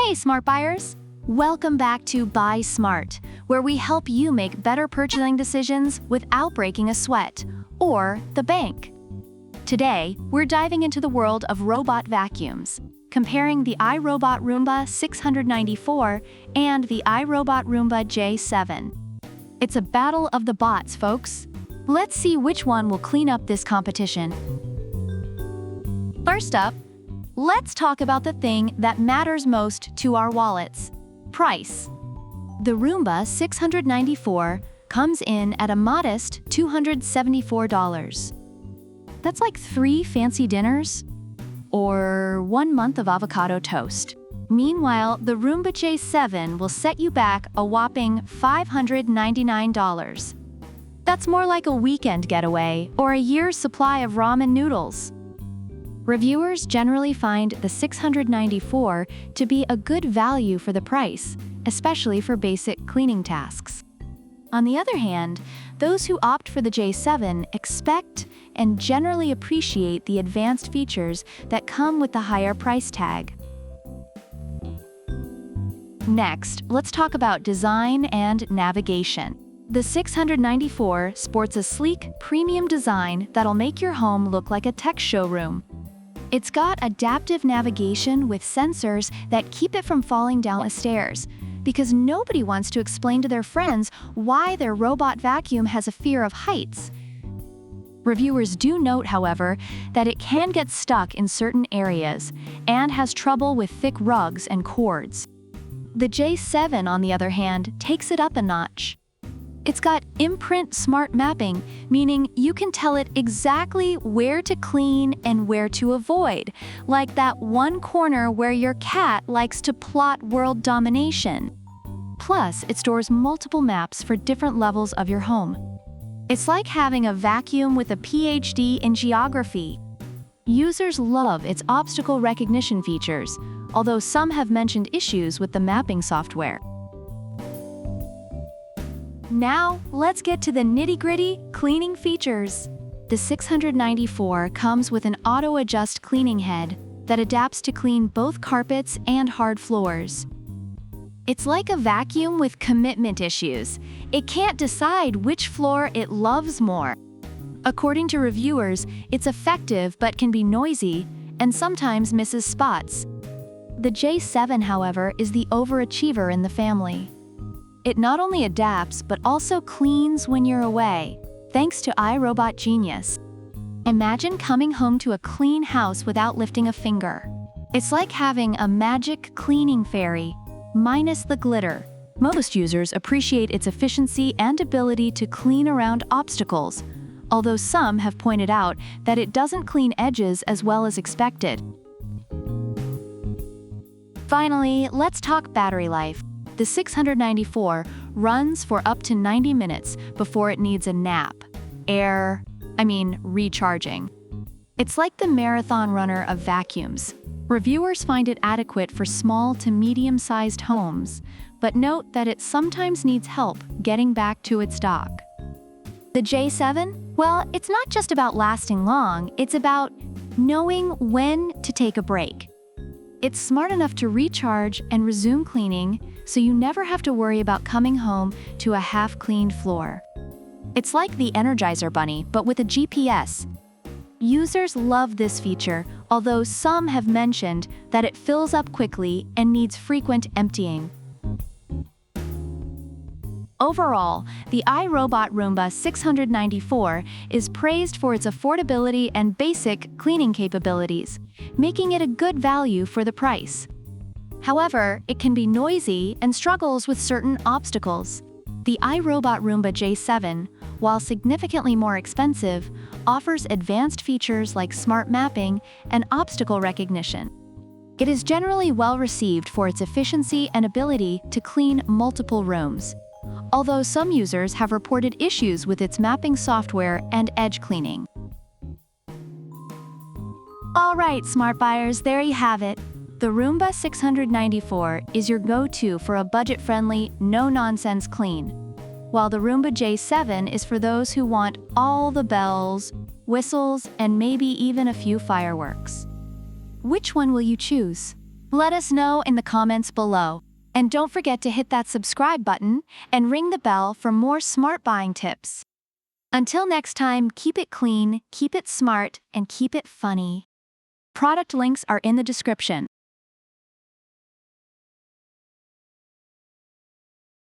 Hey, smart buyers! Welcome back to Buy Smart, where we help you make better purchasing decisions without breaking a sweat or the bank. Today, we're diving into the world of robot vacuums, comparing the iRobot Roomba 694 and the iRobot Roomba J7. It's a battle of the bots, folks. Let's see which one will clean up this competition. First up, let's talk about the thing that matters most to our wallets: price. The Roomba 694 comes in at a modest $274. That's like 3 fancy dinners or 1 month of avocado toast. Meanwhile, the Roomba J7 will set you back a whopping $599. That's more like a weekend getaway or a year's supply of ramen noodles. Reviewers generally find the 694 to be a good value for the price, especially for basic cleaning tasks. On the other hand, those who opt for the J7 expect and generally appreciate the advanced features that come with the higher price tag. Next, let's talk about design and navigation. The 694 sports a sleek, premium design that'll make your home look like a tech showroom. It's got adaptive navigation with sensors that keep it from falling down the stairs, because nobody wants to explain to their friends why their robot vacuum has a fear of heights. Reviewers do note, however, that it can get stuck in certain areas and has trouble with thick rugs and cords. The J7, on the other hand, takes it up a notch. It's got imprint smart mapping, meaning you can tell it exactly where to clean and where to avoid, like that one corner where your cat likes to plot world domination. Plus, it stores multiple maps for different levels of your home. It's like having a vacuum with a PhD in geography. Users love its obstacle recognition features, although some have mentioned issues with the mapping software. Now, let's get to the nitty-gritty cleaning features. The 694 comes with an auto-adjust cleaning head that adapts to clean both carpets and hard floors. It's like a vacuum with commitment issues. It can't decide which floor it loves more. According to reviewers, it's effective but can be noisy and sometimes misses spots. The J7, however, is the overachiever in the family. It not only adapts, but also cleans when you're away, thanks to iRobot Genius. Imagine coming home to a clean house without lifting a finger. It's like having a magic cleaning fairy, minus the glitter. Most users appreciate its efficiency and ability to clean around obstacles, although some have pointed out that it doesn't clean edges as well as expected. Finally, let's talk battery life. The 694 runs for up to 90 minutes before it needs a nap. Recharging. It's like the marathon runner of vacuums. Reviewers find it adequate for small to medium-sized homes, but note that it sometimes needs help getting back to its dock. The J7? Well, it's not just about lasting long, it's about knowing when to take a break. It's smart enough to recharge and resume cleaning, so you never have to worry about coming home to a half-cleaned floor. It's like the Energizer Bunny, but with a GPS. Users love this feature, although some have mentioned that it fills up quickly and needs frequent emptying. Overall, the iRobot Roomba 694 is praised for its affordability and basic cleaning capabilities, making it a good value for the price. However, it can be noisy and struggles with certain obstacles. The iRobot Roomba J7, while significantly more expensive, offers advanced features like smart mapping and obstacle recognition. It is generally well received for its efficiency and ability to clean multiple rooms, although some users have reported issues with its mapping software and edge cleaning. All right, smart buyers, there you have it. The Roomba 694 is your go-to for a budget-friendly, no-nonsense clean, while the Roomba J7 is for those who want all the bells, whistles, and maybe even a few fireworks. Which one will you choose? Let us know in the comments below. And don't forget to hit that subscribe button and ring the bell for more smart buying tips. Until next time, keep it clean, keep it smart, and keep it funny. Product links are in the description.